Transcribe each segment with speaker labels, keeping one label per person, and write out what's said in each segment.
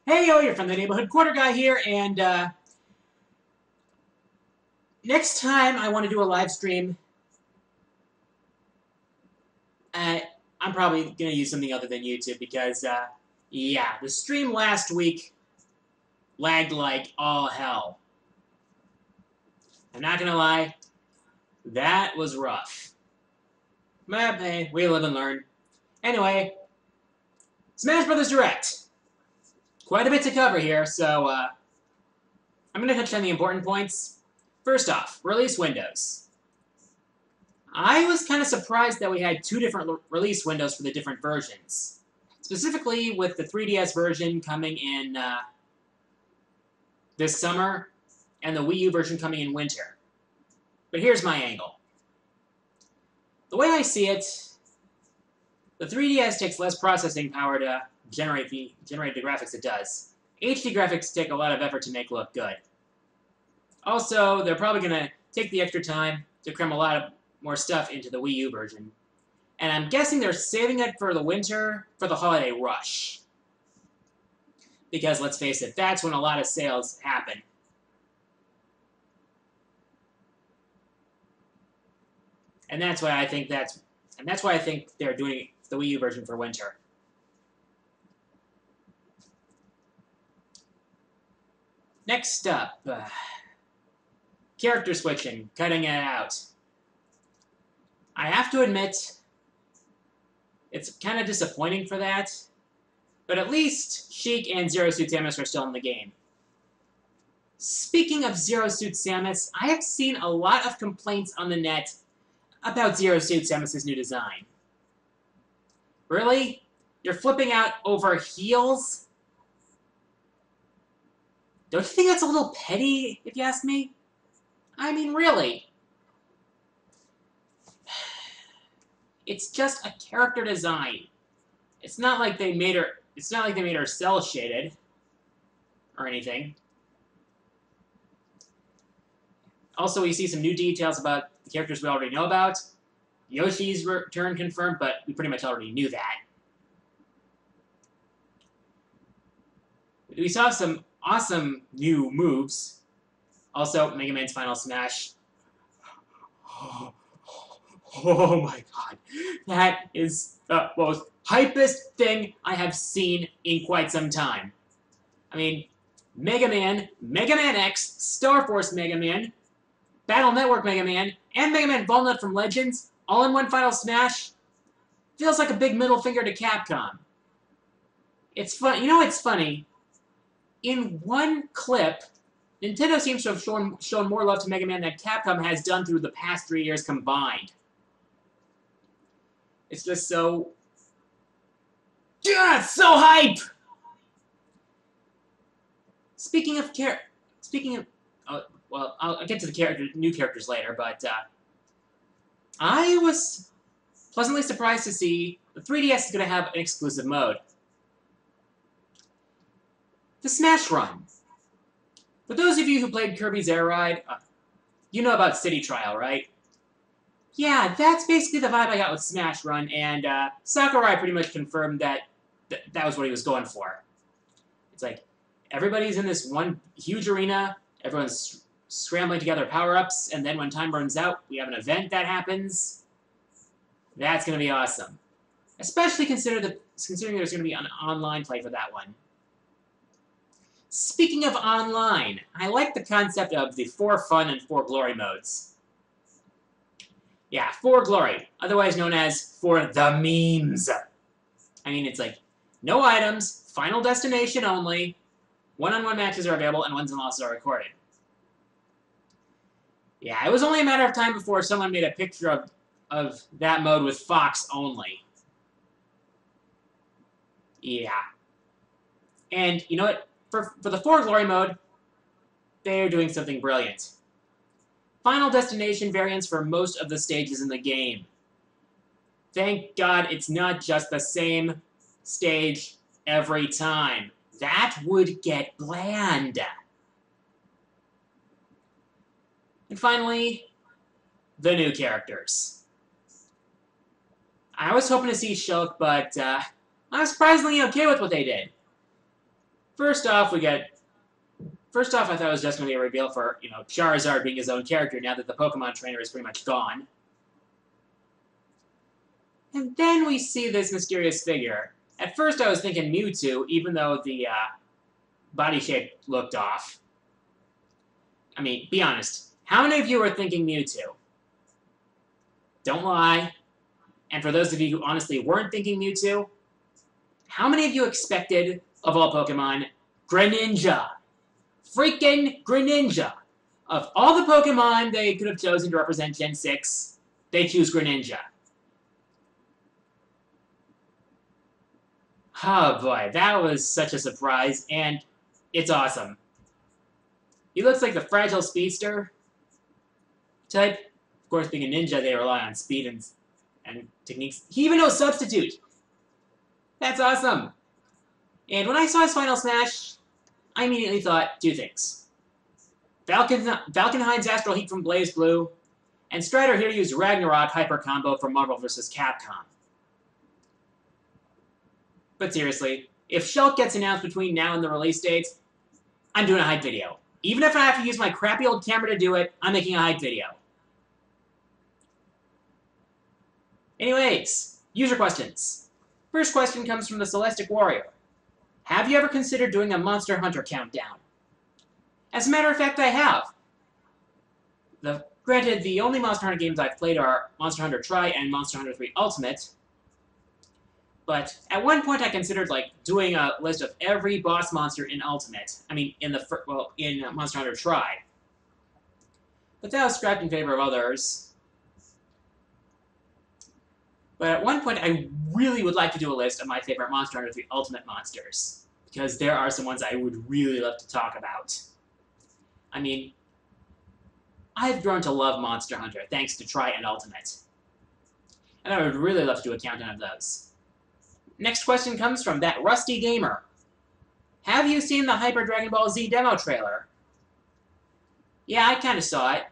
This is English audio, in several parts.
Speaker 1: Hey, yo, you're from the Neighborhood Quarter Guy here, and next time I want to do a live stream, I'm probably going to use something other than YouTube because, yeah, the stream last week lagged like all hell. I'm not going to lie, that was rough. But, hey, we live and learn. Anyway, Smash Brothers Direct. Quite a bit to cover here, so I'm going to touch on the important points. First off, release windows. I was kind of surprised that we had two different release windows for the different versions. Specifically with the 3DS version coming in this summer and the Wii U version coming in winter. But here's my angle. The way I see it, the 3DS takes less processing power to generate the graphics it does. HD graphics take a lot of effort to make look good. Also, they're probably going to take the extra time to cram a lot of more stuff into the Wii U version. And I'm guessing they're saving it for the winter, for the holiday rush. Because, let's face it, that's when a lot of sales happen. And that's why I think they're doing the Wii U version for winter. Next up, character switching, cutting it out. I have to admit, it's kind of disappointing for that, but at least Sheik and Zero Suit Samus are still in the game. Speaking of Zero Suit Samus, I have seen a lot of complaints on the net about Zero Suit Samus' new design. Really? You're flipping out over heels? Don't you think that's a little petty, if you ask me? I mean, really. It's just a character design. It's not like they made her cell shaded or anything. Also, we see some new details about the characters we already know about. Yoshi's return confirmed, but we pretty much already knew that. We saw some awesome new moves. Also, Mega Man's Final Smash. Oh my god. That is the most hypest thing I have seen in quite some time. I mean, Mega Man, Mega Man X, Star Force Mega Man, Battle Network Mega Man, and Mega Man Walnut from Legends, all in one Final Smash, feels like a big middle finger to Capcom. It's fun. You know what's funny? In one clip, Nintendo seems to have shown more love to Mega Man than Capcom has done through the past 3 years combined. It's just so... yeah, it's so hype! Speaking of... well, I'll get to the new characters later, but I was pleasantly surprised to see the 3DS is going to have an exclusive mode. The Smash Run. For those of you who played Kirby's Air Ride, you know about City Trial, right? Yeah, that's basically the vibe I got with Smash Run, and Sakurai pretty much confirmed that that was what he was going for. It's like, everybody's in this one huge arena, everyone's scrambling to gather power-ups, and then when time runs out, we have an event that happens. That's going to be awesome. Especially considering there's going to be an online play for that one. Speaking of online, I like the concept of the 4 Fun and 4 Glory modes. Yeah, 4 Glory, otherwise known as for the memes. I mean, it's like, no items, final destination only, one-on-one matches are available, and wins and losses are recorded. Yeah, it was only a matter of time before someone made a picture of that mode with Fox only. Yeah. And, you know what? For the 4 Glory mode, they're doing something brilliant. Final destination variants for most of the stages in the game. Thank God it's not just the same stage every time. That would get bland. And finally, the new characters. I was hoping to see Shulk, but I was surprisingly okay with what they did. First off, I thought it was just going to be a reveal for, Charizard being his own character now that the Pokemon trainer is pretty much gone. And then we see this mysterious figure. At first I was thinking Mewtwo, even though the body shape looked off. I mean, be honest. How many of you are thinking Mewtwo? Don't lie. And for those of you who honestly weren't thinking Mewtwo, how many of you expected, of all Pokemon, Greninja? Freaking Greninja! Of all the Pokemon they could have chosen to represent Gen 6, they choose Greninja. Oh boy, that was such a surprise, and it's awesome. He looks like the Fragile Speedster type. Of course, being a ninja, they rely on speed and techniques. He even knows Substitute! That's awesome! And when I saw his final smash, I immediately thought two things. Valkenheim's Astral Heat from Blaze Blue, and Strider here used Ragnarok Hyper Combo from Marvel vs. Capcom. But seriously, if Shulk gets announced between now and the release date, I'm doing a hype video. Even if I have to use my crappy old camera to do it, I'm making a hype video. Anyways, user questions. First question comes from the Celestic Warrior. Have you ever considered doing a Monster Hunter countdown? As a matter of fact, I have. Granted, the only Monster Hunter games I've played are Monster Hunter Tri and Monster Hunter 3 Ultimate. But at one point I considered, doing a list of every boss monster in Ultimate. I mean, in Monster Hunter Tri. But that was scrapped in favor of others. But at one point I really would like to do a list of my favorite Monster Hunter 3 Ultimate monsters. Because there are some ones I would really love to talk about. I mean, I've grown to love Monster Hunter thanks to Tri and Ultimate. And I would really love to do a countdown of those. Next question comes from thatrustygamer. Have you seen the Hyper Dragon Ball Z demo trailer? Yeah, I kind of saw it.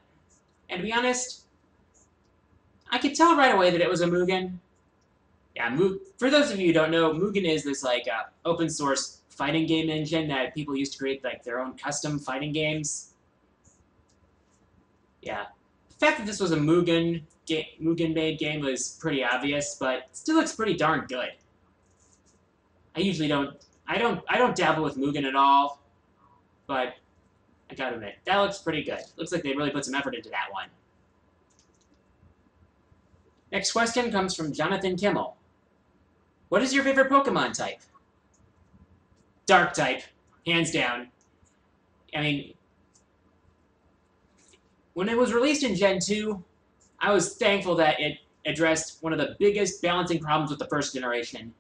Speaker 1: And to be honest, I could tell right away that it was a Mugen. Yeah, for those of you who don't know, Mugen is this open source fighting game engine that people use to create their own custom fighting games. Yeah. The fact that this was a Mugen-made game was pretty obvious, but it still looks pretty darn good. I usually don't dabble with Mugen at all, but I gotta admit, that looks pretty good. Looks like they really put some effort into that one. Next question comes from Jonathan Kimmel. What is your favorite Pokemon type? Dark type, hands down. I mean, when it was released in Gen 2, I was thankful that it addressed one of the biggest balancing problems with the first generation.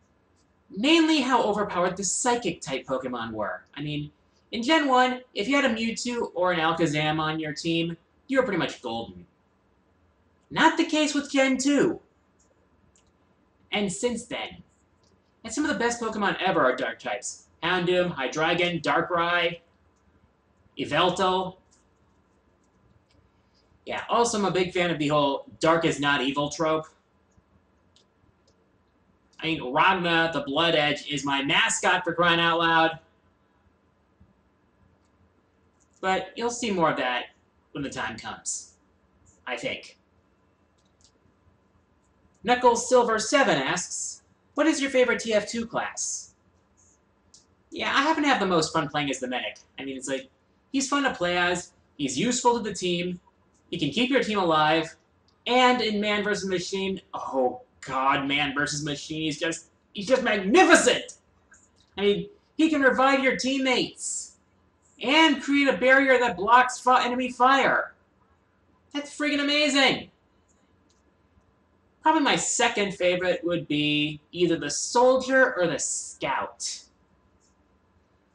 Speaker 1: Mainly how overpowered the Psychic-type Pokemon were. I mean, in Gen 1, if you had a Mewtwo or an Alakazam on your team, you were pretty much golden. Not the case with Gen 2. And since then, and some of the best Pokemon ever are Dark types. Houndoom, Hydreigon, Darkrai, Yveltal. Yeah, also I'm a big fan of the whole Dark is not evil trope. I mean, Ragna, the Blood Edge, is my mascot for crying out loud. But you'll see more of that when the time comes, I think. Knuckles Silver 7 asks, what is your favorite TF2 class? Yeah, I happen to have the most fun playing as the Medic. I mean, it's he's fun to play as, he's useful to the team, he can keep your team alive, and in Man vs. Machine, oh God, Man vs. Machine, he's just magnificent! I mean, he can revive your teammates, and create a barrier that blocks enemy fire. That's friggin' amazing! Probably my second favorite would be either the Soldier or the Scout.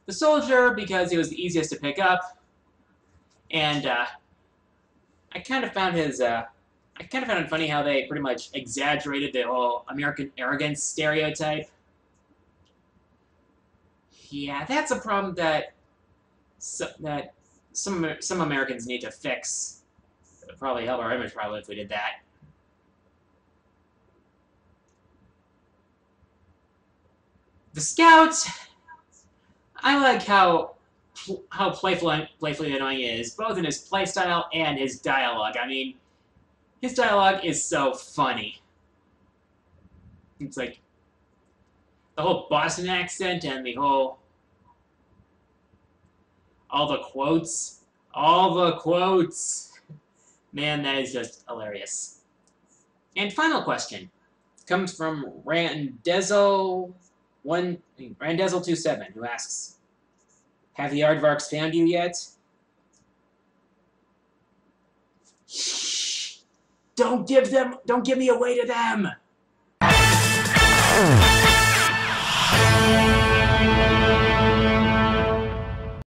Speaker 1: The Soldier because he was the easiest to pick up, and I kind of found it funny how they pretty much exaggerated the whole American arrogance stereotype. Yeah, that's a problem that some Americans need to fix. It would probably help our image if we did that. The Scout, I like how playfully annoying he is, both in his playstyle and his dialogue. I mean, his dialogue is so funny. It's like the whole Boston accent and the whole all the quotes. Man, that is just hilarious. And final question comes from Randezel27, who asks, "Have the aardvarks found you yet?" Shh! Don't give me away to them!